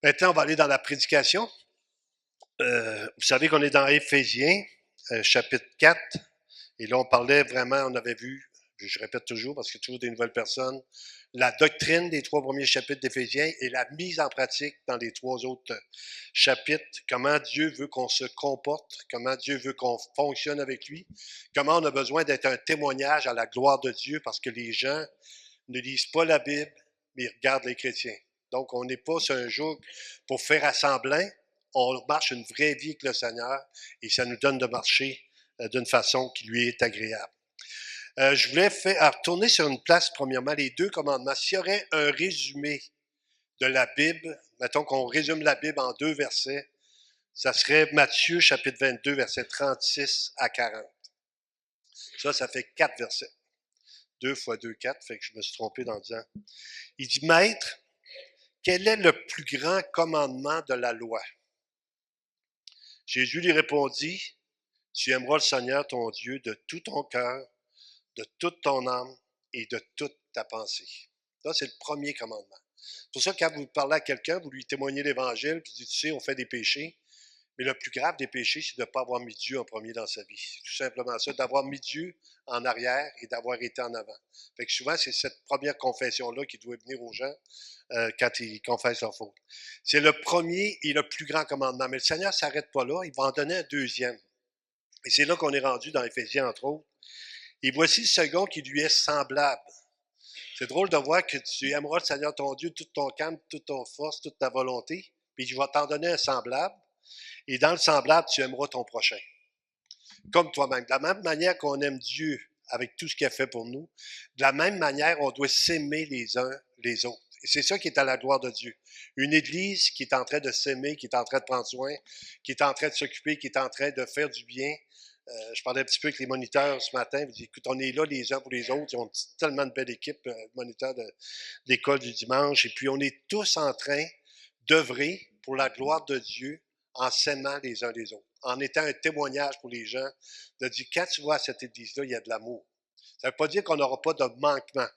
Maintenant, on va aller dans la prédication. Vous savez qu'on est dans Éphésiens, chapitre 4. Et là, on parlait vraiment, on avait vu, je répète toujours parce qu'il y a toujours des nouvelles personnes, la doctrine des 3 premiers chapitres d'Éphésiens et la mise en pratique dans les 3 autres chapitres. Comment Dieu veut qu'on se comporte, comment Dieu veut qu'on fonctionne avec lui, comment on a besoin d'être un témoignage à la gloire de Dieu parce que les gens ne lisent pas la Bible, mais ils regardent les chrétiens. Donc, on n'est pas sur un jour pour faire assemblant, on marche une vraie vie avec le Seigneur et ça nous donne de marcher d'une façon qui lui est agréable. Je voulais retourner sur une place, premièrement, les 2 commandements. S'il y aurait un résumé de la Bible, mettons qu'on résume la Bible en 2 versets, ça serait Matthieu chapitre 22, versets 36 à 40. Ça fait 4 versets. 2 fois 2, 4, fait que je me suis trompé dans le disant. Il dit, Maître, quel est le plus grand commandement de la loi? Jésus lui répondit, tu aimeras le Seigneur ton Dieu de tout ton cœur, de toute ton âme et de toute ta pensée. Ça, c'est le premier commandement. C'est pour ça que quand vous parlez à quelqu'un, vous lui témoignez l'Évangile, puis vous dites, tu sais, on fait des péchés, mais le plus grave des péchés, c'est de ne pas avoir mis Dieu en premier dans sa vie. C'est tout simplement ça, d'avoir mis Dieu en arrière et d'avoir été en avant. Fait que souvent, c'est cette première confession-là qui doit venir aux gens quand ils confessent leur faute. C'est le premier et le plus grand commandement. Mais le Seigneur ne s'arrête pas là, il va en donner un deuxième. Et c'est là qu'on est rendu dans Éphésiens, entre autres. Et voici le second qui lui est semblable. C'est drôle de voir que tu aimeras le Seigneur ton Dieu, tout ton calme, toute ton force, toute ta volonté, puis il va t'en donner un semblable. Et dans le semblable, tu aimeras ton prochain. Comme toi-même. De la même manière qu'on aime Dieu avec tout ce qu'il a fait pour nous, de la même manière, on doit s'aimer les uns les autres. Et c'est ça qui est à la gloire de Dieu. Une Église qui est en train de s'aimer, qui est en train de prendre soin, qui est en train de s'occuper, qui est en train de faire du bien. Je parlais un petit peu avec les moniteurs ce matin. Je dis, écoute, on est là les uns pour les autres. Ils ont tellement de belle équipe, moniteurs d'école du dimanche. Et puis, on est tous en train d'œuvrer pour la gloire de Dieu en s'aimant les uns les autres, en étant un témoignage pour les gens, de dire, quand tu vois à cette église-là, il y a de l'amour. Ça ne veut pas dire qu'on n'aura pas de manquement.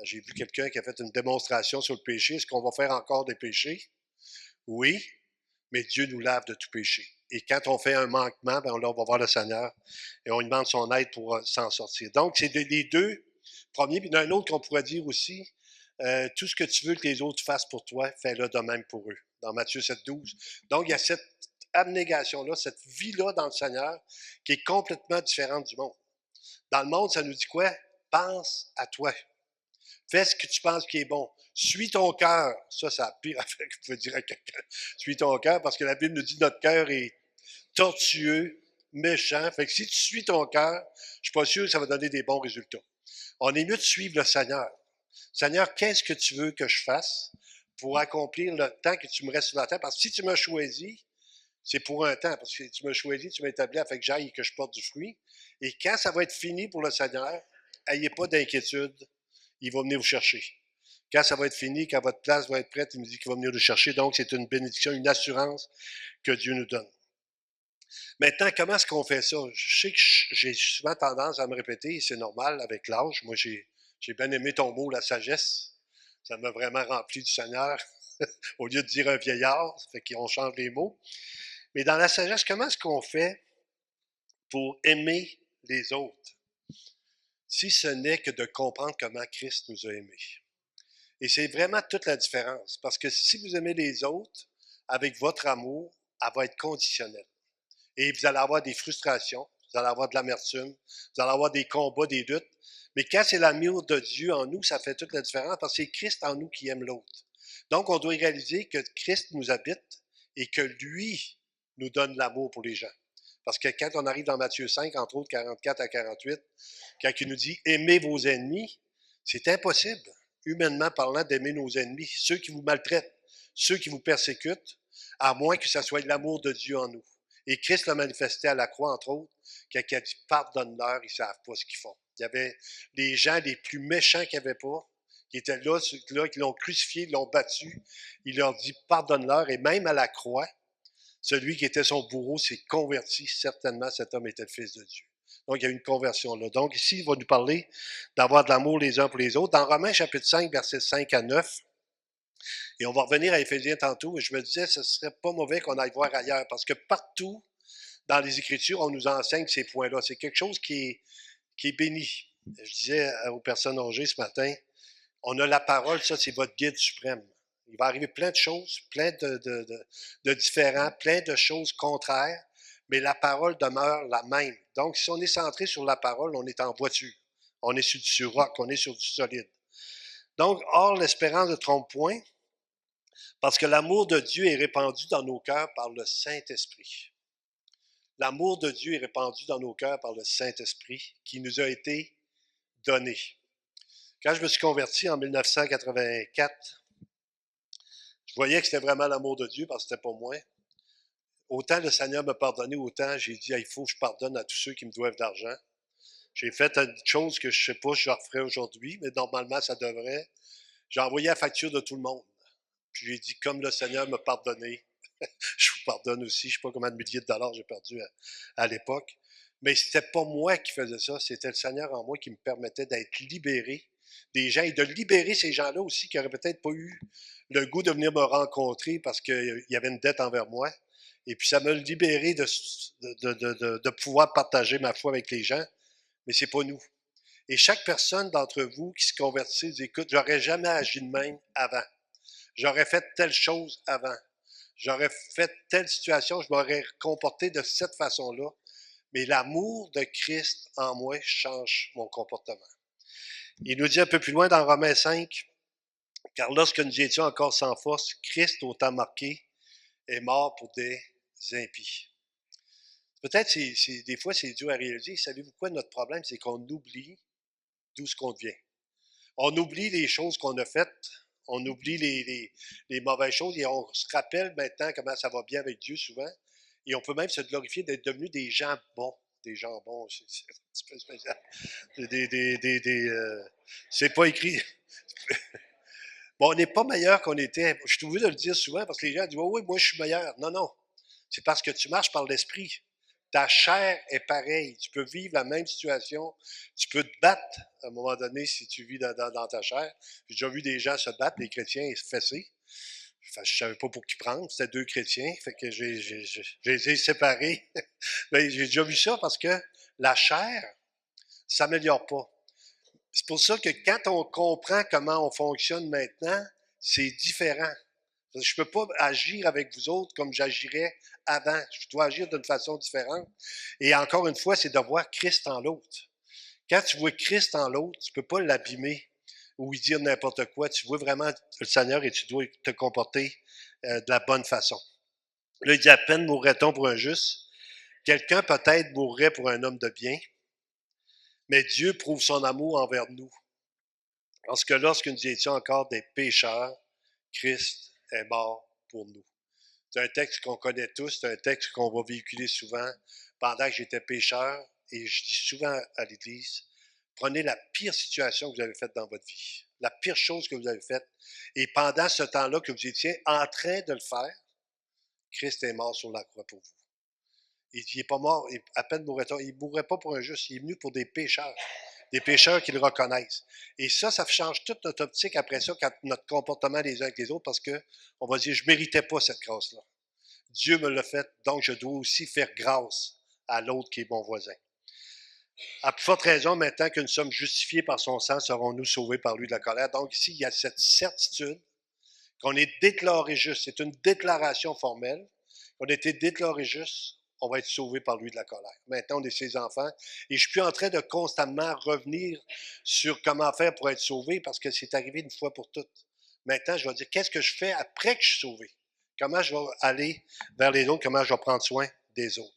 J'ai vu quelqu'un qui a fait une démonstration sur le péché. Est-ce qu'on va faire encore des péchés? Oui, mais Dieu nous lave de tout péché. Et quand on fait un manquement, ben là, on va voir le Seigneur et on lui demande son aide pour s'en sortir. Donc, c'est les 2 premiers. Puis il y en a un autre qu'on pourrait dire aussi, tout ce que tu veux que les autres fassent pour toi, fais-le de même pour eux. Dans Matthieu 7, 12. Donc, il y a cette abnégation-là, cette vie-là dans le Seigneur qui est complètement différente du monde. Dans le monde, ça nous dit quoi? Pense à toi. Fais ce que tu penses qui est bon. Suis ton cœur. Ça, c'est la pire affaire que vous pouvez dire à quelqu'un. Suis ton cœur, parce que la Bible nous dit que notre cœur est tortueux, méchant. Fait que si tu suis ton cœur, je suis pas sûr que ça va donner des bons résultats. On est mieux de suivre le Seigneur. Seigneur, qu'est-ce que tu veux que je fasse pour accomplir le temps que tu me restes sur la terre? Parce que si tu m'as choisi, c'est pour un temps, parce que tu m'as choisi, tu m'as établi afin que j'aille et que je porte du fruit. Et quand ça va être fini pour le Seigneur, ayez pas d'inquiétude, il va venir vous chercher. Quand ça va être fini, quand votre place va être prête, il me dit qu'il va venir nous chercher. Donc, c'est une bénédiction, une assurance que Dieu nous donne. Maintenant, comment est-ce qu'on fait ça? Je sais que j'ai souvent tendance à me répéter, et c'est normal avec l'âge. Moi, j'ai bien aimé ton mot, la sagesse. Ça m'a vraiment rempli du Seigneur. Au lieu de dire un vieillard, ça fait qu'on change les mots. Mais dans la sagesse, comment est-ce qu'on fait pour aimer les autres si ce n'est que de comprendre comment Christ nous a aimés? Et c'est vraiment toute la différence. Parce que si vous aimez les autres avec votre amour, elle va être conditionnelle. Et vous allez avoir des frustrations, vous allez avoir de l'amertume, vous allez avoir des combats, des luttes. Mais quand c'est l'amour de Dieu en nous, ça fait toute la différence parce que c'est Christ en nous qui aime l'autre. Donc, on doit réaliser que Christ nous habite et que lui nous donne l'amour pour les gens. Parce que quand on arrive dans Matthieu 5, entre autres 44 à 48, quand il nous dit aimez vos ennemis, c'est impossible, humainement parlant, d'aimer nos ennemis, ceux qui vous maltraitent, ceux qui vous persécutent, à moins que ce soit l'amour de Dieu en nous. Et Christ l'a manifesté à la croix, entre autres, quand il a dit pardonne-leur, ils ne savent pas ce qu'ils font. Il y avait les gens les plus méchants qu'il n'y avait pas, qui étaient là, ceux-là, qui l'ont crucifié, ils l'ont battu. Il leur dit pardonne-leur, et même à la croix, celui qui était son bourreau s'est converti. Certainement, cet homme était le Fils de Dieu. Donc, il y a une conversion là. Donc, ici, il va nous parler d'avoir de l'amour les uns pour les autres. Dans Romains chapitre 5, versets 5 à 9, Et on va revenir à Éphésiens tantôt, et je me disais, ce ne serait pas mauvais qu'on aille voir ailleurs, parce que partout dans les Écritures, on nous enseigne ces points-là. C'est quelque chose qui est béni. Je disais aux personnes âgées ce matin, on a la parole, ça c'est votre guide suprême. Il va arriver plein de choses, plein de différents, plein de choses contraires, mais la parole demeure la même. Donc, si on est centré sur la parole, on est en voiture. On est sur roc, on est sur du solide. Donc, or, l'espérance ne trompe point, parce que l'amour de Dieu est répandu dans nos cœurs par le Saint-Esprit. L'amour de Dieu est répandu dans nos cœurs par le Saint-Esprit qui nous a été donné. Quand je me suis converti en 1984, je voyais que c'était vraiment l'amour de Dieu parce que c'était pas moi. Autant le Seigneur m'a pardonné, autant j'ai dit, il faut que je pardonne à tous ceux qui me doivent d'argent. J'ai fait une chose que je ne sais pas si je referais aujourd'hui, mais normalement, ça devrait. J'ai envoyé la facture de tout le monde. Puis j'ai dit, comme le Seigneur m'a pardonné, je vous pardonne aussi. Je ne sais pas combien de milliers de dollars j'ai perdu à l'époque. Mais ce n'était pas moi qui faisais ça, c'était le Seigneur en moi qui me permettait d'être libéré des gens et de libérer ces gens-là aussi qui n'auraient peut-être pas eu le goût de venir me rencontrer parce qu'il y avait une dette envers moi. Et puis ça m'a libéré de pouvoir partager ma foi avec les gens, mais c'est pas nous. Et chaque personne d'entre vous qui se convertit dit, écoute, j'aurais jamais agi de même avant. J'aurais fait telle chose avant. J'aurais fait telle situation, je m'aurais comporté de cette façon-là. Mais l'amour de Christ en moi change mon comportement. Il nous dit un peu plus loin dans Romains 5, car lorsque nous étions encore sans force, Christ, au temps marqué, est mort pour des impies. Peut-être des fois c'est dur à réaliser. Savez-vous quoi notre problème? C'est qu'on oublie d'où ce qu'on devient. On oublie les choses qu'on a faites, on oublie les mauvaises choses et on se rappelle maintenant comment ça va bien avec Dieu souvent. Et on peut même se glorifier d'être devenus des gens bons. Des gens bons, c'est un petit peu spécial. C'est pas écrit. Bon, on n'est pas meilleur qu'on était. Je suis obligé de le dire souvent parce que les gens disent, oui, moi je suis meilleur. Non, non. C'est parce que tu marches par l'esprit. Ta chair est pareille. Tu peux vivre la même situation. Tu peux te battre à un moment donné si tu vis dans ta chair. J'ai déjà vu des gens se battre, des chrétiens, et se fesser. Enfin, je ne savais pas pour qui prendre. C'était deux chrétiens. Fait que j'ai les ai séparés. Mais j'ai déjà vu ça parce que la chair ne s'améliore pas. C'est pour ça que quand on comprend comment on fonctionne maintenant, c'est différent. Je ne peux pas agir avec vous autres comme j'agirais avant. Je dois agir d'une façon différente. Et encore une fois, c'est de voir Christ en l'autre. Quand tu vois Christ en l'autre, tu ne peux pas l'abîmer ou lui dire n'importe quoi. Tu vois vraiment le Seigneur et tu dois te comporter de la bonne façon. Là, il dit, à peine mourrait-on pour un juste. Quelqu'un peut-être mourrait pour un homme de bien, mais Dieu prouve son amour envers nous. Parce que lorsque nous étions encore des pécheurs, Christ est mort pour nous. C'est un texte qu'on connaît tous, c'est un texte qu'on va véhiculer souvent. Pendant que j'étais pécheur, et je dis souvent à l'Église, prenez la pire situation que vous avez faite dans votre vie, la pire chose que vous avez faite, et pendant ce temps-là que vous étiez en train de le faire, Christ est mort sur la croix pour vous. Il n'est pas mort, à peine mourrait-on, il ne mourrait pas pour un juste, il est venu pour des pécheurs qui le reconnaissent. Et ça change toute notre optique après ça, quand notre comportement les uns avec les autres, parce qu'on va dire, je ne méritais pas cette grâce-là. Dieu me l'a fait, donc je dois aussi faire grâce à l'autre qui est mon voisin. À plus forte raison, maintenant que nous sommes justifiés par son sang, serons-nous sauvés par lui de la colère. Donc ici, il y a cette certitude qu'on est déclaré juste. C'est une déclaration formelle. On a été déclaré juste, on va être sauvé par lui de la colère. Maintenant, on est ses enfants. Et je suis plus en train de constamment revenir sur comment faire pour être sauvé parce que c'est arrivé une fois pour toutes. Maintenant, je vais dire, qu'est-ce que je fais après que je suis sauvé? Comment je vais aller vers les autres? Comment je vais prendre soin des autres?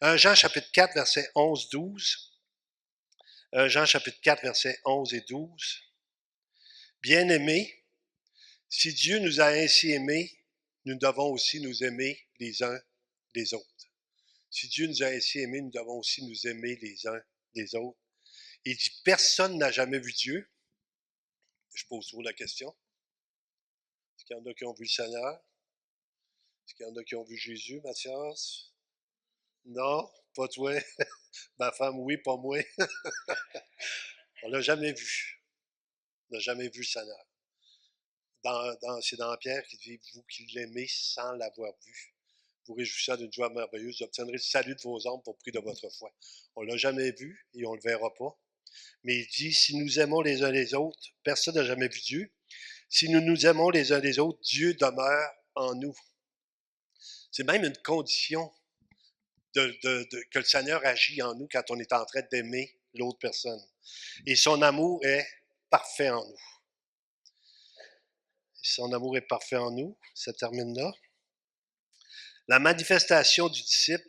1 Jean chapitre 4, versets 11-12. 1 Jean chapitre 4, versets 11 et 12. Bien-aimés, si Dieu nous a ainsi aimés, nous devons aussi nous aimer les uns les autres. Si Dieu nous a ainsi aimés, nous devons aussi nous aimer les uns les autres. Il dit, personne n'a jamais vu Dieu. Je pose toujours la question. Est-ce qu'il y en a qui ont vu le Seigneur? Est-ce qu'il y en a qui ont vu Jésus, Mathias? Non, pas toi. Ma femme, oui, pas moi. On l'a jamais vu. On n'a jamais vu le Seigneur. c'est dans Pierre qui dit, vous qui l'aimez sans l'avoir vu, vous réjouissant d'une joie merveilleuse, vous obtiendrez le salut de vos âmes pour prix de votre foi. On ne l'a jamais vu et on ne le verra pas. Mais il dit, si nous aimons les uns les autres, personne n'a jamais vu Dieu. Si nous nous aimons les uns les autres, Dieu demeure en nous. C'est même une condition que le Seigneur agit en nous quand on est en train d'aimer l'autre personne. Et son amour est parfait en nous. Son amour est parfait en nous. Ça termine là. La manifestation du disciple,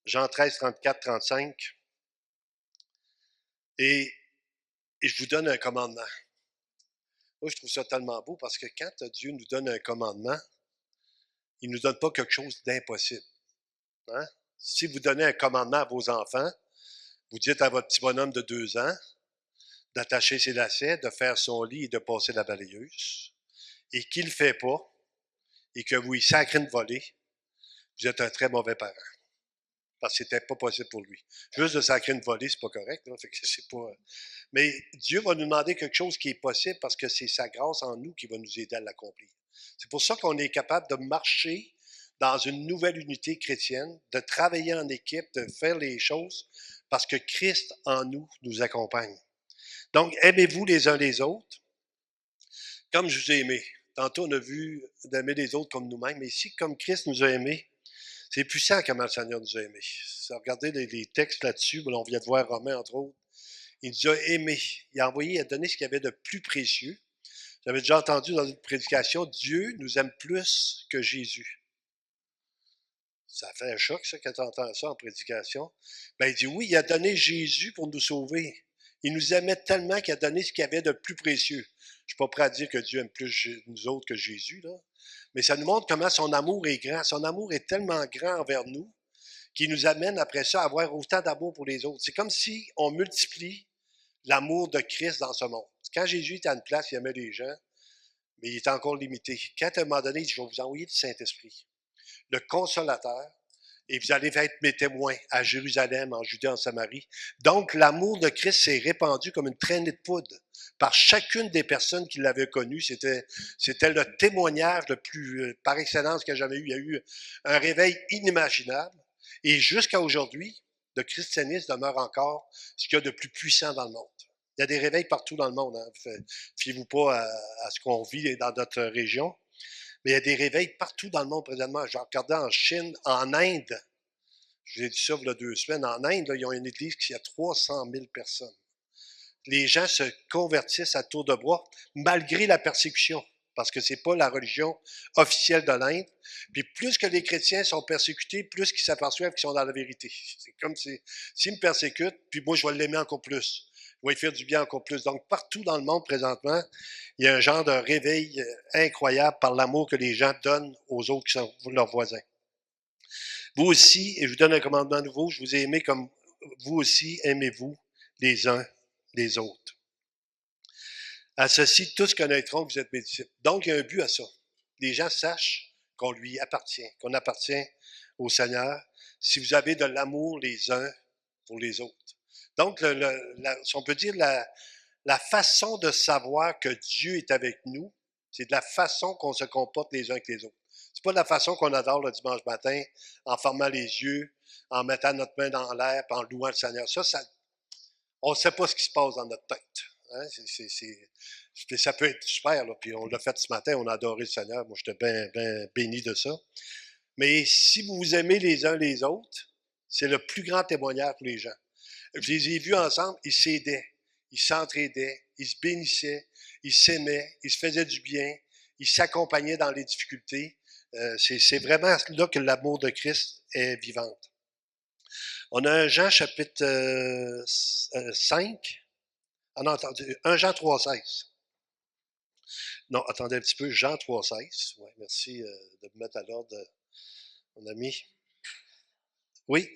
Jean 13, 34, 35. Et je vous donne un commandement. Moi, je trouve ça tellement beau parce que quand Dieu nous donne un commandement, il ne nous donne pas quelque chose d'impossible. Hein? Si vous donnez un commandement à vos enfants, vous dites à votre petit bonhomme de 2 ans d'attacher ses lacets, de faire son lit et de passer la balayeuse, et qu'il ne le fait pas, et que vous y sacrez une volée, vous êtes un très mauvais parent. Parce que c'était pas possible pour lui. Juste de sacrer une volée, c'est pas correct. Là, fait que c'est pas... Mais Dieu va nous demander quelque chose qui est possible parce que c'est sa grâce en nous qui va nous aider à l'accomplir. C'est pour ça qu'on est capable de marcher dans une nouvelle unité chrétienne, de travailler en équipe, de faire les choses parce que Christ en nous nous accompagne. Donc, aimez-vous les uns les autres comme je vous ai aimé. Tantôt, on a vu d'aimer les autres comme nous-mêmes, mais ici, comme Christ nous a aimés, c'est puissant comment le Seigneur nous a aimés. Regardez les textes là-dessus, on vient de voir Romain, entre autres. Il nous a aimés. Il a envoyé, il a donné ce qu'il y avait de plus précieux. J'avais déjà entendu dans une prédication, Dieu nous aime plus que Jésus. Ça fait un choc, ça, quand tu entends ça en prédication. Ben, il dit, oui, il a donné Jésus pour nous sauver. Il nous aimait tellement qu'il a donné ce qu'il y avait de plus précieux. Je ne suis pas prêt à dire que Dieu aime plus nous autres que Jésus, là. Mais ça nous montre comment son amour est grand. Son amour est tellement grand envers nous qu'il nous amène après ça à avoir autant d'amour pour les autres. C'est comme si on multiplie l'amour de Christ dans ce monde. Quand Jésus était à une place, il aimait les gens, mais il est encore limité. Quand à un moment donné, il dit, je vais vous envoyer le Saint-Esprit, le consolateur, et vous allez être mes témoins à Jérusalem, en Judée, en Samarie. Donc, l'amour de Christ s'est répandu comme une traînée de poudre par chacune des personnes qui l'avaient connu. C'était le témoignage le plus, par excellence, qu'il y a jamais eu. Il y a eu un réveil inimaginable. Et jusqu'à aujourd'hui, le christianisme demeure encore ce qu'il y a de plus puissant dans le monde. Il y a des réveils partout dans le monde. Hein. Fiez-vous pas à ce qu'on vit dans notre région. Mais il y a des réveils partout dans le monde présentement. J'ai regardé en Chine, en Inde. Je vous ai dit ça il y a 2 semaines. En Inde, là, ils ont une église qui a 300 000 personnes. Les gens se convertissent à tour de bras, malgré la persécution, parce que c'est pas la religion officielle de l'Inde. Puis plus que les chrétiens sont persécutés, plus qu'ils s'aperçoivent qu'ils sont dans la vérité. C'est comme si, s'ils me persécutent, puis moi, je vais l'aimer encore plus. Je vais lui faire du bien encore plus. Donc, partout dans le monde, présentement, il y a un genre de réveil incroyable par l'amour que les gens donnent aux autres qui sont leurs voisins. Vous aussi, et je vous donne un commandement nouveau, je vous ai aimé comme vous aussi aimez-vous les uns les autres. À ceci, tous connaîtront que vous êtes mes disciples. Donc, il y a un but à ça. Les gens sachent qu'on lui appartient, qu'on appartient au Seigneur, si vous avez de l'amour les uns pour les autres. Donc, si on peut dire la façon de savoir que Dieu est avec nous, c'est de la façon qu'on se comporte les uns avec les autres. C'est pas de la façon qu'on adore le dimanche matin, en fermant les yeux, en mettant notre main dans l'air, en louant le Seigneur. Ça, on ne sait pas ce qui se passe dans notre tête. Hein? Ça peut être super, là. Puis on l'a fait ce matin, on a adoré le Seigneur. Moi, j'étais bien béni de ça. Mais si vous vous aimez les uns les autres, c'est le plus grand témoignage pour les gens. Je les ai vus ensemble, ils s'aidaient, ils s'entraidaient, ils se bénissaient, ils s'aimaient, ils se faisaient du bien, ils s'accompagnaient dans les difficultés. C'est vraiment là que l'amour de Christ est vivante. On a un Jean chapitre 5. Ah non, attendez, 1 Jean 3,16. Non, attendez un petit peu, Jean 3,16. Ouais, merci de me mettre à l'ordre, mon ami. Oui,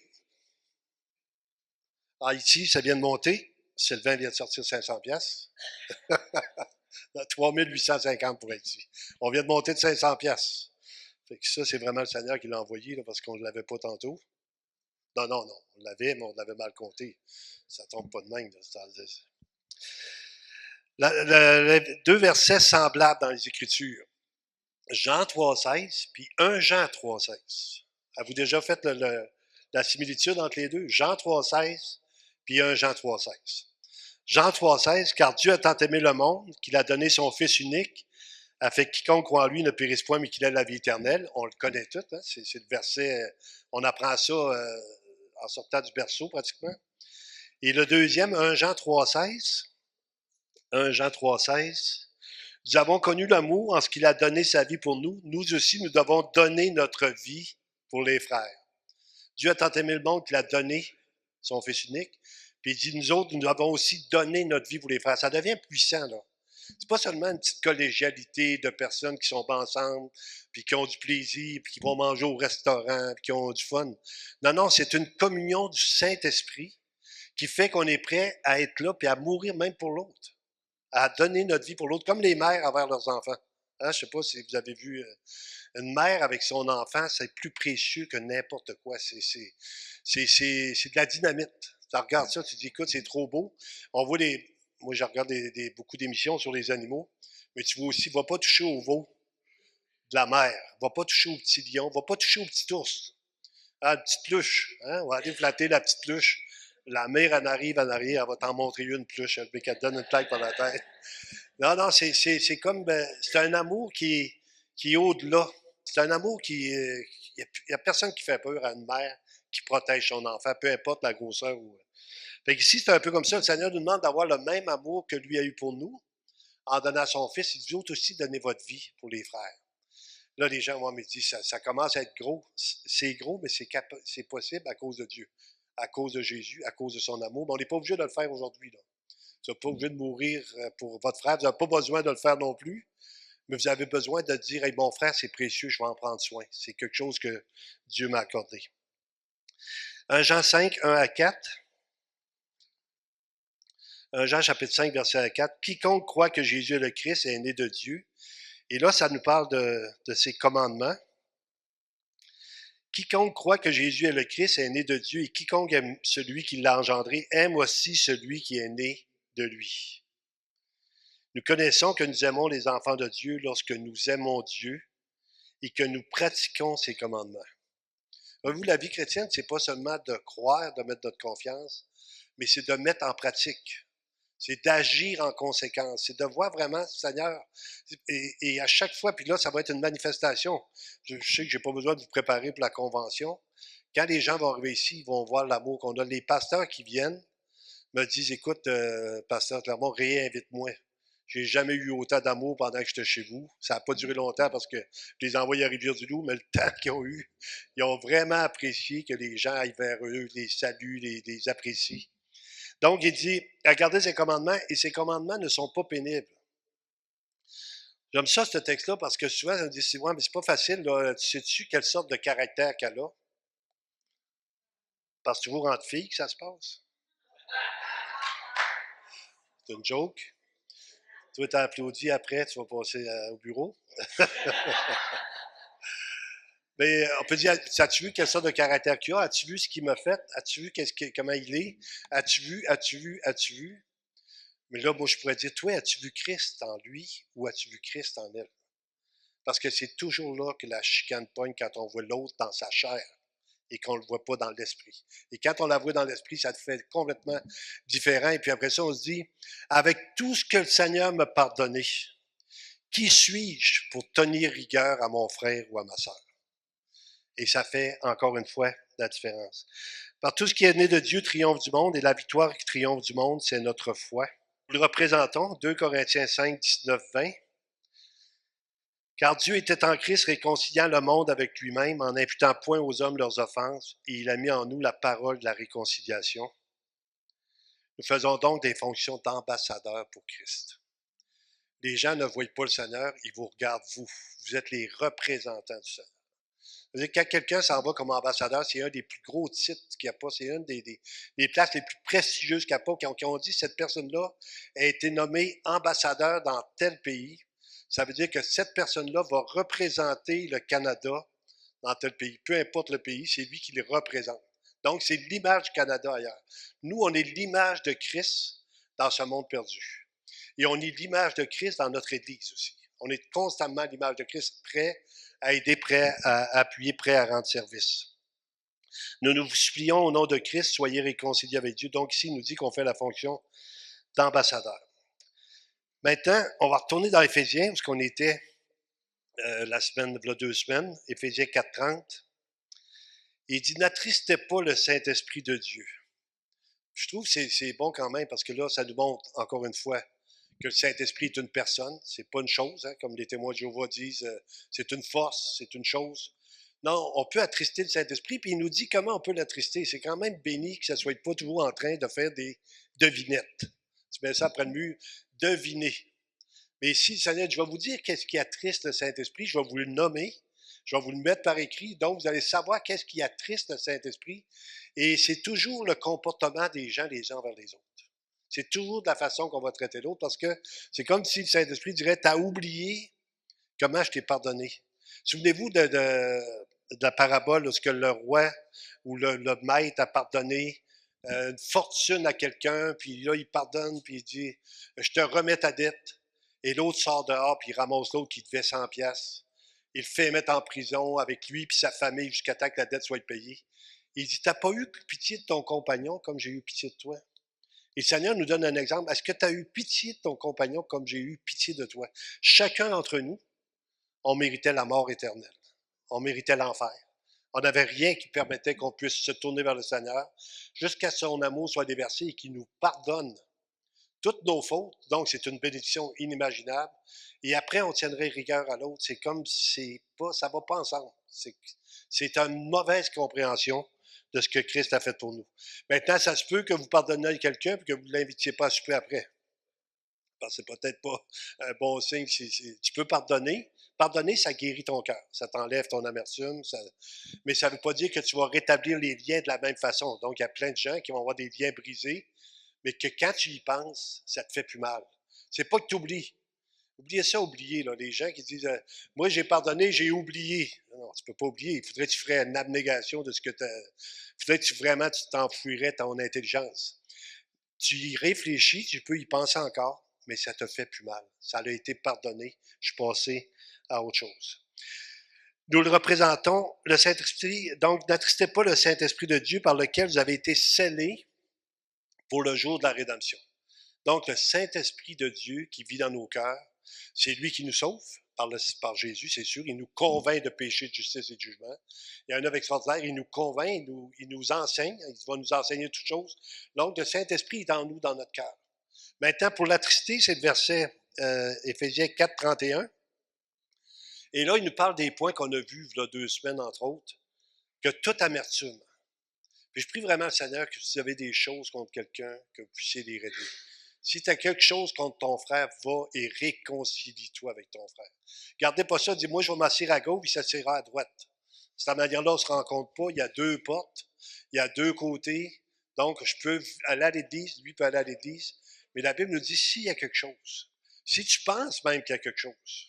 Haïti, ça vient de monter. Sylvain vient de sortir 500 pièces. 3850 pour Haïti. On vient de monter de 500 pièces. Fait que ça, c'est vraiment le Seigneur qui l'a envoyé là, parce qu'on ne l'avait pas tantôt. Non, non, non. On l'avait, mais on l'avait mal compté. Ça tombe pas de même. Là. Deux versets semblables dans les Écritures. Jean 3,16 puis 1 Jean 3,16. Avez-vous déjà fait la similitude entre les deux? Jean 3,16 puis 1 Jean 3,16. Jean 3,16, car Dieu a tant aimé le monde qu'il a donné son Fils unique, afin que quiconque croit en lui ne périsse point, mais qu'il ait la vie éternelle. On le connaît tout, hein? C'est le verset, on apprend ça en sortant du berceau pratiquement. Et le deuxième, 1 Jean 3,16. 1 Jean 3,16. Nous avons connu l'amour en ce qu'il a donné sa vie pour nous. Nous aussi, nous devons donner notre vie pour les frères. Dieu a tant aimé le monde qu'il a donné son Fils unique. Puis il dit, nous autres, nous avons aussi donné notre vie pour les frères. Ça devient puissant, là. C'est pas seulement une petite collégialité de personnes qui sont ensemble, puis qui ont du plaisir, puis qui vont manger au restaurant, puis qui ont du fun. Non, non, c'est une communion du Saint-Esprit qui fait qu'on est prêt à être là, puis à mourir même pour l'autre, à donner notre vie pour l'autre, comme les mères envers leurs enfants. Hein, je sais pas si vous avez vu une mère avec son enfant, c'est plus précieux que n'importe quoi. C'est de la dynamite. Tu regardes ça, tu te dis, écoute, c'est trop beau. On voit moi, je regarde beaucoup d'émissions sur les animaux, mais tu vois aussi, va pas toucher au veau de la mer, va pas toucher au petit lion, va pas toucher au petit ours. Ah, la petite pluche, hein? On va aller flatter la petite pluche. La mère en arrive en arrière, elle va t'en montrer une pluche, elle te donne une plaque par la tête. Non, non, c'est comme, c'est un amour qui est au-delà. C'est un amour il y a personne qui fait peur à une mère qui protège son enfant, peu importe la grosseur. Fait qu'ici, c'est un peu comme ça. Le Seigneur nous demande d'avoir le même amour que lui a eu pour nous, en donnant son Fils. Il dit, vous autres aussi, donnez votre vie pour les frères. Là, les gens vont me dire, ça commence à être gros. C'est gros, mais c'est possible à cause de Dieu, à cause de Jésus, à cause de son amour. Mais on n'est pas obligé de le faire aujourd'hui, là. Vous n'êtes pas obligé de mourir pour votre frère. Vous n'avez pas besoin de le faire non plus. Mais vous avez besoin de dire, hey, mon frère, c'est précieux, je vais en prendre soin. C'est quelque chose que Dieu m'a accordé. 1 Jean 5, 1 à 4. 1 Jean chapitre 5, verset 1 à 4. Quiconque croit que Jésus est le Christ est né de Dieu. Et là, ça nous parle de ses commandements. Quiconque croit que Jésus est le Christ est né de Dieu, et quiconque aime celui qui l'a engendré aime aussi celui qui est né de lui. Nous connaissons que nous aimons les enfants de Dieu lorsque nous aimons Dieu et que nous pratiquons ses commandements. Vous, la vie chrétienne, c'est pas seulement de croire, de mettre notre confiance, mais c'est de mettre en pratique. C'est d'agir en conséquence. C'est de voir vraiment, Seigneur, et à chaque fois, puis là, ça va être une manifestation. Je sais que j'ai pas besoin de vous préparer pour la convention. Quand les gens vont arriver ici, ils vont voir l'amour qu'on a. Les pasteurs qui viennent me disent, écoute, pasteur Clermont, réinvite-moi. J'ai jamais eu autant d'amour pendant que j'étais chez vous. Ça n'a pas duré longtemps parce que je les ai envoyés à Rivière-du-Loup, mais le temps qu'ils ont eu, ils ont vraiment apprécié que les gens aillent vers eux, les saluent, les apprécient. Donc, il dit, regardez ses commandements, et ses commandements ne sont pas pénibles. J'aime ça, ce texte-là, parce que souvent, on dit, ouais, mais c'est pas facile, là. Sais-tu quelle sorte de caractère qu'elle a? Parce que toujours entre filles que ça se passe. C'est une joke. Tu vas t'applaudir après, tu vas passer au bureau. Mais on peut dire, as-tu vu quelle sorte de caractère qu'il a? As-tu vu ce qu'il m'a fait? As-tu vu comment il est? As-tu vu, as-tu vu, as-tu vu? Mais là, moi, je pourrais dire, toi, as-tu vu Christ en lui ou as-tu vu Christ en elle? Parce que c'est toujours là que la chicane pogne quand on voit l'autre dans sa chair et qu'on ne le voit pas dans l'esprit. Et quand on la voit dans l'esprit, ça te fait complètement différent. Et puis après ça, on se dit, avec tout ce que le Seigneur m'a pardonné, qui suis-je pour tenir rigueur à mon frère ou à ma sœur? Et ça fait, encore une fois, la différence. Par tout ce qui est né de Dieu triomphe du monde, et la victoire qui triomphe du monde, c'est notre foi. Nous le représentons, 2 Corinthiens 5, 19, 20. Car Dieu était en Christ réconciliant le monde avec lui-même en n'imputant point aux hommes leurs offenses, et il a mis en nous la parole de la réconciliation. Nous faisons donc des fonctions d'ambassadeurs pour Christ. Les gens ne voient pas le Seigneur, ils vous regardent vous. Vous êtes les représentants du Seigneur. Quand quelqu'un s'en va comme ambassadeur, c'est un des plus gros titres qu'il n'y a pas, c'est une des places les plus prestigieuses qu'il n'y a pas. Quand on dit cette personne-là a été nommée ambassadeur dans tel pays, ça veut dire que cette personne-là va représenter le Canada dans tel pays. Peu importe le pays, c'est lui qui le représente. Donc, c'est l'image du Canada ailleurs. Nous, on est l'image de Christ dans ce monde perdu. Et on est l'image de Christ dans notre Église aussi. On est constamment l'image de Christ, prêt à aider, prêt à appuyer, prêt à rendre service. Nous nous supplions au nom de Christ, soyez réconciliés avec Dieu. Donc ici, il nous dit qu'on fait la fonction d'ambassadeur. Maintenant, on va retourner dans Éphésiens, parce qu'on était la semaine, il y a 2 semaines, Éphésiens 4:30. Il dit, n'attristez pas le Saint-Esprit de Dieu. Je trouve que c'est bon quand même, parce que là, ça nous montre, encore une fois, que le Saint-Esprit est une personne, c'est pas une chose, hein, comme les témoins de Jéhovah disent, c'est une force, c'est une chose. Non, on peut attrister le Saint-Esprit, puis il nous dit comment on peut l'attrister. C'est quand même béni que ça ne soit pas toujours en train de faire des devinettes. Tu mets ça après le mur, deviner. Mais ici, le Seigneur, je vais vous dire qu'est-ce qui attriste le Saint-Esprit, je vais vous le nommer, je vais vous le mettre par écrit, donc vous allez savoir qu'est-ce qui attriste le Saint-Esprit, et c'est toujours le comportement des gens les uns envers les autres. C'est toujours de la façon qu'on va traiter l'autre, parce que c'est comme si le Saint-Esprit dirait, t'as oublié comment je t'ai pardonné. Souvenez-vous de la parabole lorsque le roi ou le maître a pardonné une fortune à quelqu'un, puis là, il pardonne, puis il dit, je te remets ta dette. Et l'autre sort dehors, puis il ramasse l'autre qui devait 100 piastres. Il le fait mettre en prison avec lui puis sa famille jusqu'à temps que la dette soit payée. Il dit, t'as pas eu pitié de ton compagnon comme j'ai eu pitié de toi? Et le Seigneur nous donne un exemple. Est-ce que tu as eu pitié de ton compagnon comme j'ai eu pitié de toi? Chacun d'entre nous, on méritait la mort éternelle. On méritait l'enfer. On n'avait rien qui permettait qu'on puisse se tourner vers le Seigneur jusqu'à ce que son amour soit déversé et qu'il nous pardonne toutes nos fautes. Donc, c'est une bénédiction inimaginable. Et après, on tiendrait rigueur à l'autre. C'est comme ça va pas ensemble. C'est une mauvaise compréhension de ce que Christ a fait pour nous. Maintenant, ça se peut que vous pardonniez quelqu'un et que vous ne l'invitiez pas à souper après. Parce que c'est peut-être pas un bon signe. Tu peux pardonner. Pardonner, ça guérit ton cœur. Ça t'enlève ton amertume. Mais ça ne veut pas dire que tu vas rétablir les liens de la même façon. Donc, il y a plein de gens qui vont avoir des liens brisés, mais que quand tu y penses, ça te fait plus mal. C'est pas que tu oublies. Oubliez ça, oublier, là. Les gens qui disent moi, j'ai pardonné, j'ai oublié. Non, tu peux pas oublier. Il faudrait que tu ferais une abnégation de ce que tu as. Il faudrait que vraiment tu t'enfouirais ton intelligence. Tu y réfléchis, tu peux y penser encore, mais ça te fait plus mal. Ça a été pardonné. Je suis passé à autre chose. Nous le représentons, le Saint-Esprit. Donc, n'attristez pas le Saint-Esprit de Dieu par lequel vous avez été scellés pour le jour de la rédemption. Donc, le Saint-Esprit de Dieu qui vit dans nos cœurs, c'est lui qui nous sauve par Jésus, c'est sûr. Il nous convainc de péché, de justice et de jugement. Il y a un œuvre extraordinaire, il nous convainc, il nous enseigne, il va nous enseigner toutes choses. Donc, le Saint-Esprit est en nous, dans notre cœur. Maintenant, pour l'attrister, c'est le verset Éphésiens 4, 31. Et là, il nous parle des points qu'on a vus il y a 2 semaines, entre autres, que toute amertume. Puis je prie vraiment le Seigneur que si vous avez des choses contre quelqu'un, que vous puissiez les régler. Si tu as quelque chose contre ton frère, va et réconcilie-toi avec ton frère. Gardez pas ça, dis-moi, je vais m'asseoir à gauche, il s'assiera à droite. De cette manière-là, on ne se rencontre pas. Il y a 2 portes, il y a 2 côtés. Donc, je peux aller à l'église, lui peut aller à l'église. Mais la Bible nous dit, s'il y a quelque chose, si tu penses même qu'il y a quelque chose,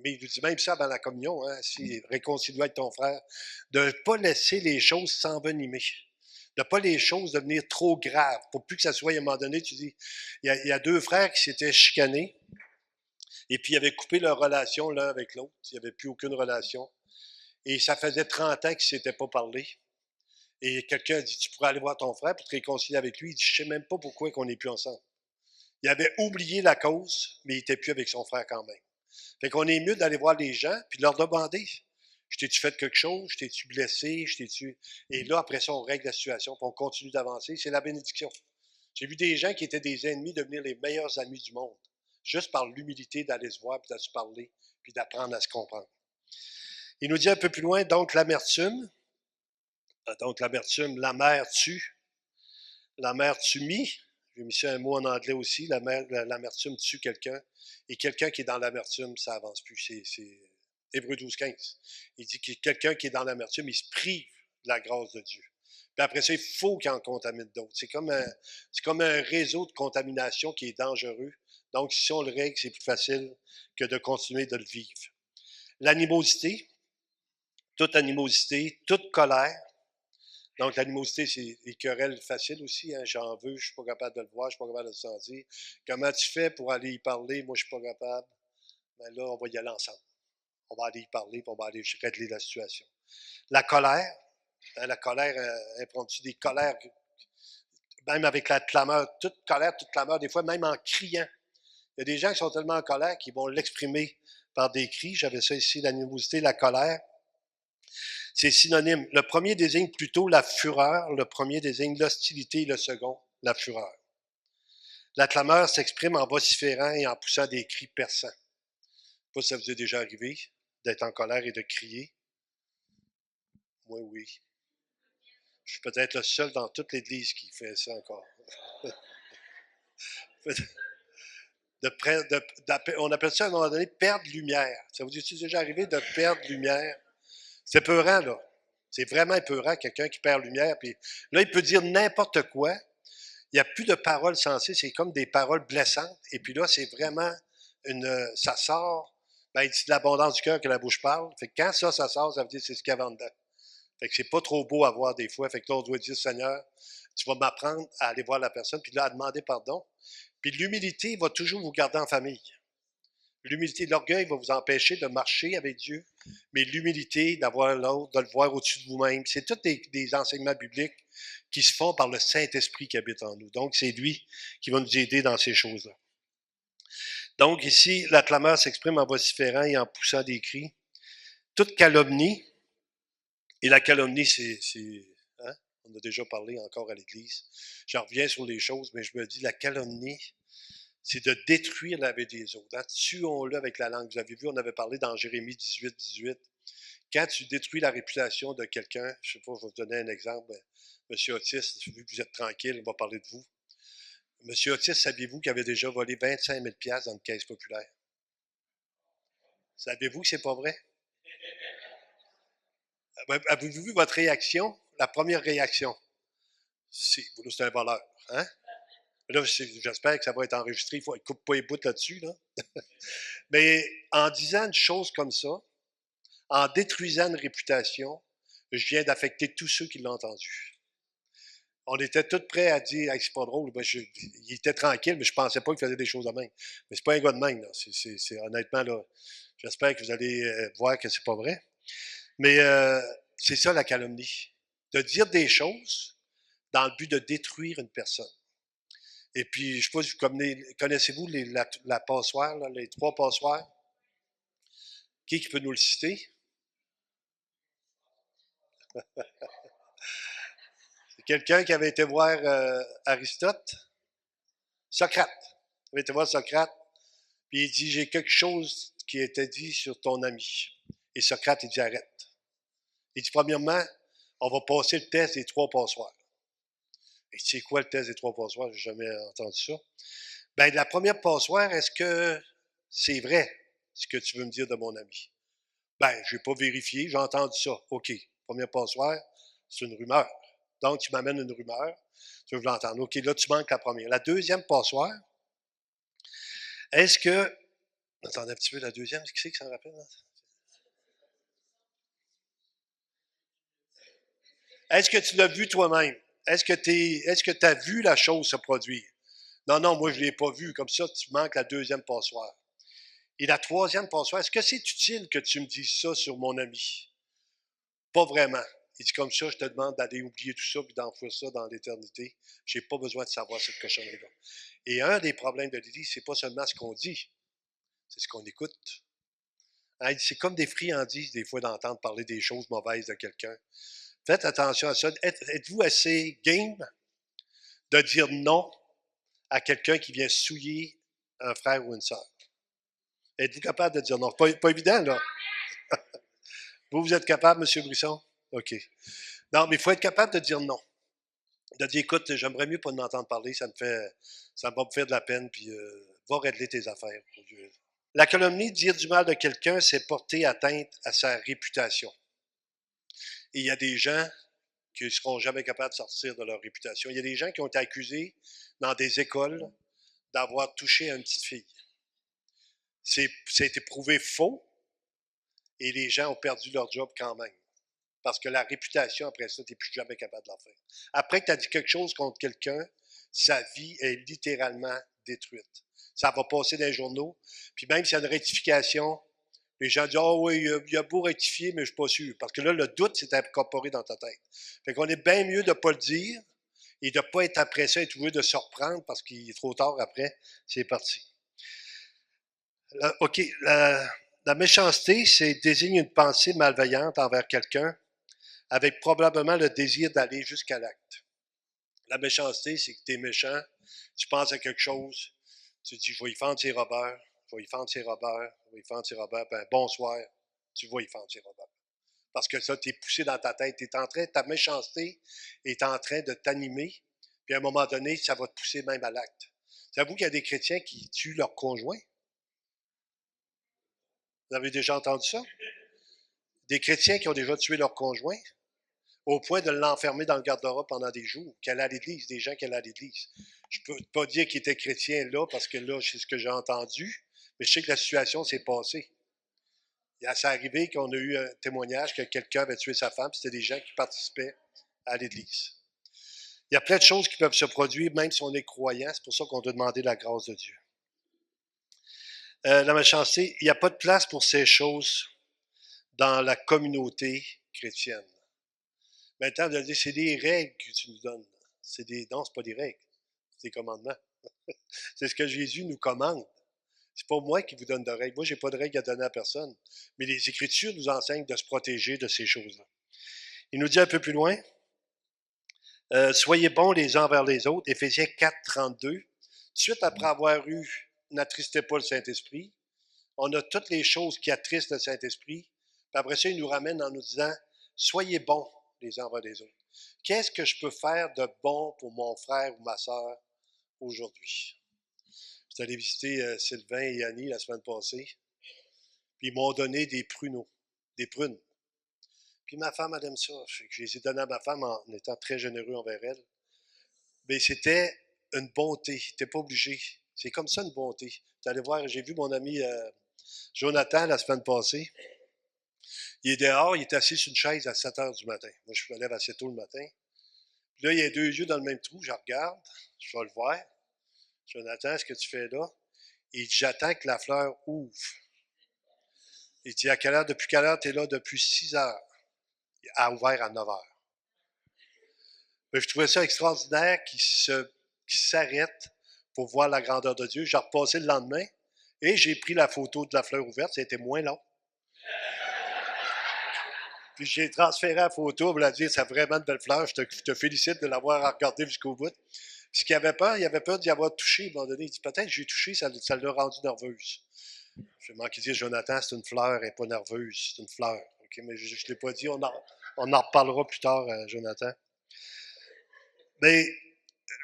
mais il nous dit même ça dans la communion, hein, si réconcilie avec ton frère, de ne pas laisser les choses s'envenimer. De ne pas les choses devenir trop graves, pour plus que ça soit à un moment donné, tu dis, il y a 2 frères qui s'étaient chicanés, et puis ils avaient coupé leur relation l'un avec l'autre, il n'y avait plus aucune relation, et ça faisait 30 ans qu'ils ne s'étaient pas parlé, et quelqu'un a dit, tu pourrais aller voir ton frère pour te réconcilier avec lui, il dit, je ne sais même pas pourquoi on n'est plus ensemble. Il avait oublié la cause, mais il n'était plus avec son frère quand même. Fait qu'on est mieux d'aller voir les gens puis de leur demander. Je t'ai-tu fait quelque chose? Je t'ai-tu blessé? Je t'ai-tu. Et là, après ça, on règle la situation puis on continue d'avancer. C'est la bénédiction. J'ai vu des gens qui étaient des ennemis devenir les meilleurs amis du monde, juste par l'humilité d'aller se voir puis de se parler puis d'apprendre à se comprendre. Il nous dit un peu plus loin, donc l'amertume. Donc l'amertume, la mère tue. La mère tue. J'ai mis ça un mot en anglais aussi. L'amertume tue quelqu'un. Et quelqu'un qui est dans l'amertume, ça avance plus. C'est Hébreux 12, 15. Il dit que quelqu'un qui est dans l'amertume, il se prive de la grâce de Dieu. Puis après ça, il faut qu'il en contamine d'autres. C'est comme un réseau de contamination qui est dangereux. Donc, si on le règle, c'est plus facile que de continuer de le vivre. L'animosité, toute colère, Donc, l'animosité, c'est des querelles faciles aussi. Hein. J'en veux, je suis pas capable de le voir, je suis pas capable de le sentir. Comment tu fais pour aller y parler? Moi, je suis pas capable. Ben là, on va y aller ensemble. On va aller y parler, puis on va aller régler la situation. La colère, hein, la colère, impromptue, des colères, même avec la clameur, toute clameur, des fois même en criant. Il y a des gens qui sont tellement en colère qu'ils vont l'exprimer par des cris. J'avais ça ici, l'animosité, la colère. C'est synonyme. Le premier désigne plutôt la fureur, le premier désigne l'hostilité, le second, la fureur. La clameur s'exprime en vociférant et en poussant des cris perçants. Je ne sais pas si ça vous est déjà arrivé d'être en colère et de crier. Moi, oui. Je suis peut-être le seul dans toute l'Église qui fait ça encore. On appelle ça à un moment donné perdre lumière. Ça vous est déjà arrivé de perdre lumière? C'est peurant, là. C'est vraiment épeurant, quelqu'un qui perd lumière. Puis là, il peut dire n'importe quoi. Il n'y a plus de paroles sensées, c'est comme des paroles blessantes. Et puis là, c'est vraiment ça sort. Ben, il dit de l'abondance du cœur que la bouche parle. Fait que quand ça sort, ça veut dire que c'est ce qu'il y a en dedans. Fait que c'est pas trop beau à voir des fois. Fait que là, on doit dire, Seigneur, tu vas m'apprendre à aller voir la personne, puis là, à demander pardon. Puis l'humilité va toujours vous garder en famille. L'humilité, l'orgueil va vous empêcher de marcher avec Dieu, mais l'humilité, d'avoir l'autre, de le voir au-dessus de vous-même, c'est tous des enseignements bibliques qui se font par le Saint-Esprit qui habite en nous. Donc, c'est lui qui va nous aider dans ces choses-là. Donc, ici, la clameur s'exprime en vociférant et en poussant des cris. Toute calomnie, et la calomnie, hein? On a déjà parlé encore à l'Église. J'en reviens sur les choses, mais je me dis, la calomnie, c'est de détruire la vie des autres. Hein? Tuons-le avec la langue. Vous avez vu, on avait parlé dans Jérémie 18, 18. Quand tu détruis la réputation de quelqu'un, je ne sais pas, je vais vous donner un exemple. Monsieur Otis, vu que vous êtes tranquille, on va parler de vous. Monsieur Otis, saviez-vous qu'il avait déjà volé 25 000 $ dans une caisse populaire? Saviez-vous que c'est pas vrai? Avez-vous vu votre réaction? La première réaction, c'est un voleur. Hein? Là, j'espère que ça va être enregistré. Il faut coupe pas les bouts là-dessus. Là. Mais en disant une chose comme ça, en détruisant une réputation, je viens d'affecter tous ceux qui l'ont entendu. On était tous prêts à dire hey, c'est pas drôle. Ben, il était tranquille, mais je pensais pas qu'il faisait des choses de même. Mais c'est pas un gars de même. Là. Honnêtement, là, j'espère que vous allez voir que c'est pas vrai. Mais c'est ça la calomnie. De dire des choses dans le but de détruire une personne. Et puis, je ne sais pas si vous connaissez-vous la passoire, là, les 3 passoires? Qui peut nous le citer? C'est quelqu'un qui avait été voir Aristote, Socrate. Il avait été voir Socrate, puis il dit, j'ai quelque chose qui a été dit sur ton ami. Et Socrate, il dit, arrête. Il dit, premièrement, on va passer le test des 3 passoires. Et tu sais quoi le test des 3 passoires? J'ai jamais entendu ça. Ben, la première passoire, est-ce que c'est vrai ce que tu veux me dire de mon ami? Ben, je n'ai pas vérifié, j'ai entendu ça. OK. Première passoire, c'est une rumeur. Donc, tu m'amènes une rumeur, tu veux l'entendre. OK, là, tu manques la première. La deuxième passoire, est-ce que. Attendez un petit peu, la deuxième, qui c'est qui s'en rappelle? Hein? Est-ce que tu l'as vu toi-même? Est-ce que tu as vu la chose se produire? Non, non, moi, je ne l'ai pas vu. Comme ça, tu manques la deuxième passoire. Et la troisième passoire, est-ce que c'est utile que tu me dises ça sur mon ami? Pas vraiment. Il dit comme ça, je te demande d'aller oublier tout ça puis d'enfouir ça dans l'éternité. Je n'ai pas besoin de savoir cette cochonnerie-là. Et un des problèmes de l'Église, c'est pas seulement ce qu'on dit, c'est ce qu'on écoute. Hein, c'est comme des friandises, des fois, d'entendre parler des choses mauvaises de quelqu'un. Faites attention à ça. Êtes-vous assez game de dire non à quelqu'un qui vient souiller un frère ou une sœur? Êtes-vous capable de dire non? Pas évident, là. Vous êtes capable, M. Brisson? OK. Non, mais il faut être capable de dire non. De dire, écoute, j'aimerais mieux pas en entendre parler, ça va me faire de la peine, puis va régler tes affaires. La calomnie, dire du mal de quelqu'un, c'est porter atteinte à sa réputation. Et il y a des gens qui ne seront jamais capables de sortir de leur réputation. Il y a des gens qui ont été accusés dans des écoles d'avoir touché à une petite fille. Ça a été prouvé faux et les gens ont perdu leur job quand même. Parce que la réputation, après ça, tu n'es plus jamais capable de la faire. Après que tu as dit quelque chose contre quelqu'un, sa vie est littéralement détruite. Ça va passer dans les journaux. Puis même s'il y a une rectification, les gens disent « Ah oui, il a beau rectifier, mais je ne suis pas sûr. » Parce que là, le doute s'est incorporé dans ta tête. Fait qu'on est bien mieux de ne pas le dire et de ne pas être après ça, être obligé de se reprendre parce qu'il est trop tard après. C'est parti. OK. La méchanceté, c'est désigne une pensée malveillante envers quelqu'un avec probablement le désir d'aller jusqu'à l'acte. La méchanceté, c'est que tu es méchant, tu penses à quelque chose, tu dis, je vais y fendre ses robeurs, je vais y fendre ses robeurs, je vais y fendre ses robeurs, ben bonsoir, tu vas y fendre ses robeurs. Parce que ça, tu es poussé dans ta tête, ta méchanceté est en train de t'animer, puis à un moment donné, ça va te pousser même à l'acte. Savez-vous qu'il y a des chrétiens qui tuent leur conjoint? Vous avez déjà entendu ça? Des chrétiens qui ont déjà tué leur conjoint? Au point de l'enfermer dans le garde-robe pendant des jours, qu'elle allait à l'église, des gens qui allaient à l'église. Je ne peux pas dire qu'il était chrétien là, parce que là, c'est ce que j'ai entendu, mais je sais que la situation s'est passée. C'est arrivé qu'on a eu un témoignage que quelqu'un avait tué sa femme, c'était des gens qui participaient à l'église. Il y a plein de choses qui peuvent se produire, même si on est croyant, c'est pour ça qu'on doit demander la grâce de Dieu. La méchanceté, il n'y a pas de place pour ces choses dans la communauté chrétienne. Maintenant, vous allez dire, c'est des règles que tu nous donnes. Non, c'est pas des règles, c'est des commandements. C'est ce que Jésus nous commande. C'est pas moi qui vous donne de règles. Moi, j'ai pas de règles à donner à personne. Mais les Écritures nous enseignent de se protéger de ces choses-là. Il nous dit un peu plus loin, soyez bons les uns envers les autres, Éphésiens 4, 32. Tout de suite après avoir eu, n'attristez pas le Saint-Esprit, on a toutes les choses qui attristent le Saint-Esprit. Puis après ça, il nous ramène en nous disant, soyez bons les uns envers les autres. Qu'est-ce que je peux faire de bon pour mon frère ou ma sœur aujourd'hui? J'étais allé visiter Sylvain et Annie la semaine passée, puis ils m'ont donné des pruneaux, des prunes. Puis ma femme, elle aime ça. Je les ai donnés à ma femme en étant très généreux envers elle. Mais c'était une bonté. Tu n'es pas obligé. C'est comme ça une bonté. Tu allé voir, j'ai vu mon ami Jonathan la semaine passée. Il est dehors, il est assis sur une chaise à 7 heures du matin. Moi, je me lève assez tôt le matin. Puis là, il y a deux yeux dans le même trou. Je regarde, je vais le voir. Jonathan, ce que tu fais là? Il dit, j'attends que la fleur ouvre. Il dit, à quelle heure, depuis quelle heure tu es là? Depuis 6 heures. Il a ouvert à 9 heures. Mais je trouvais ça extraordinaire qu'il s'arrête pour voir la grandeur de Dieu. J'ai repassé le lendemain et j'ai pris la photo de la fleur ouverte. C'était moins long. Puis j'ai transféré la photo pour la dire, c'est vraiment de belle fleur. Je te félicite de l'avoir regardée jusqu'au bout. Ce qu'il avait peur d'y avoir touché à un moment donné. Il dit, peut-être que j'ai touché, ça l'a rendu nerveuse. Je vais manquer de dire, Jonathan, c'est une fleur, elle n'est pas nerveuse, c'est une fleur. Okay, mais je ne l'ai pas dit, on en reparlera plus tard, Jonathan. Mais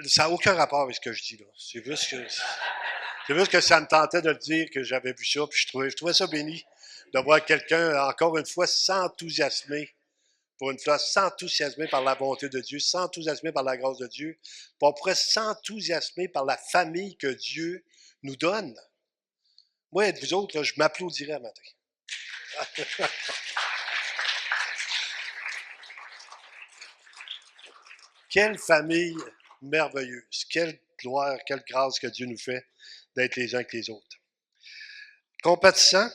ça n'a aucun rapport avec ce que je dis là. C'est juste que ça me tentait de le dire, que j'avais vu ça, puis je trouvais ça béni de voir quelqu'un, encore une fois, s'enthousiasmer pour une fleur, s'enthousiasmer par la bonté de Dieu, s'enthousiasmer par la grâce de Dieu, puis on pourrait s'enthousiasmer par la famille que Dieu nous donne. Moi, et vous autres, là, je m'applaudirais à matin. Quelle famille merveilleuse, quelle gloire, quelle grâce que Dieu nous fait d'être les uns avec les autres. Compatissant,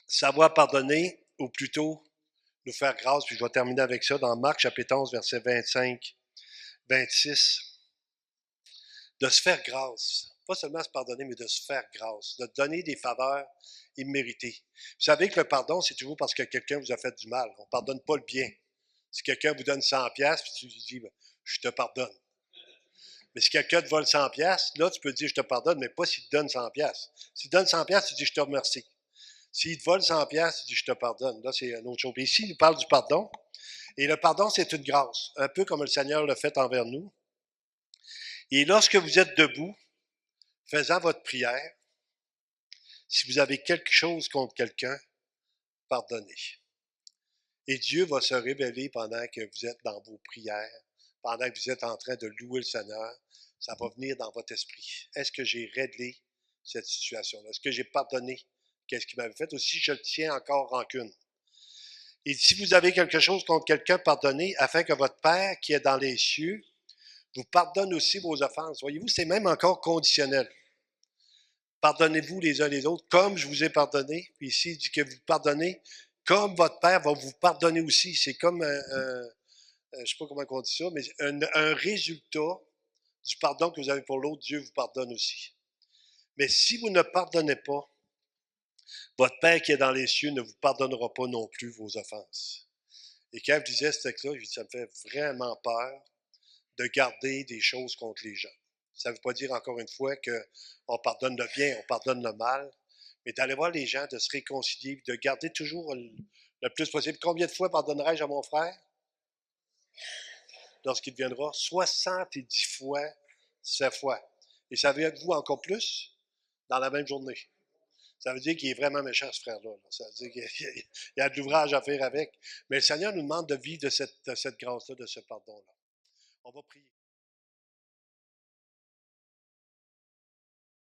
savoir pardonner, ou plutôt nous faire grâce, puis je vais terminer avec ça dans Marc chapitre 11, verset 25, 26. De se faire grâce. Pas seulement se pardonner, mais de se faire grâce. De donner des faveurs imméritées. Vous savez que le pardon, c'est toujours parce que quelqu'un vous a fait du mal. On ne pardonne pas le bien. Si quelqu'un vous donne 100$, puis tu lui dis, je te pardonne. Mais si quelqu'un te vole 100$, là, tu peux dire, je te pardonne, mais pas s'il te donne 100$. S'il te donne 100$, tu dis, je te remercie. S'il te vole 100$, tu dis, je te pardonne. Là, c'est une autre chose. Et ici, il parle du pardon. Et le pardon, c'est une grâce, un peu comme le Seigneur l'a fait envers nous. Et lorsque vous êtes debout, faisant votre prière, si vous avez quelque chose contre quelqu'un, pardonnez. Et Dieu va se révéler pendant que vous êtes dans vos prières, pendant que vous êtes en train de louer le Seigneur. Ça va venir dans votre esprit. Est-ce que j'ai réglé cette situation-là? Est-ce que j'ai pardonné qu'est-ce qu'il m'avait fait? Ou si je le tiens encore rancune? Et si vous avez quelque chose contre quelqu'un, pardonnez, afin que votre Père qui est dans les cieux vous pardonne aussi vos offenses. Voyez-vous, c'est même encore conditionnel. Pardonnez-vous les uns les autres, comme je vous ai pardonné. Puis ici, il dit que vous pardonnez, comme votre Père va vous pardonner aussi. C'est comme je ne sais pas comment on dit ça, mais un résultat du pardon que vous avez pour l'autre, Dieu vous pardonne aussi. Mais si vous ne pardonnez pas, votre Père qui est dans les cieux ne vous pardonnera pas non plus vos offenses. Et quand je disais ce texte-là, je dis, ça me fait vraiment peur de garder des choses contre les gens. Ça ne veut pas dire, encore une fois, qu'on pardonne le bien, on pardonne le mal, mais d'aller voir les gens, de se réconcilier, de garder toujours le plus possible. Combien de fois pardonnerai-je à mon frère lorsqu'il viendra? 70 fois, 7 fois. Et ça veut être vous encore plus dans la même journée. Ça veut dire qu'il est vraiment méchant, ce frère-là. Ça veut dire qu'il y a de l'ouvrage à faire avec. Mais le Seigneur nous demande de vivre de cette grâce-là, de ce pardon-là. On va prier.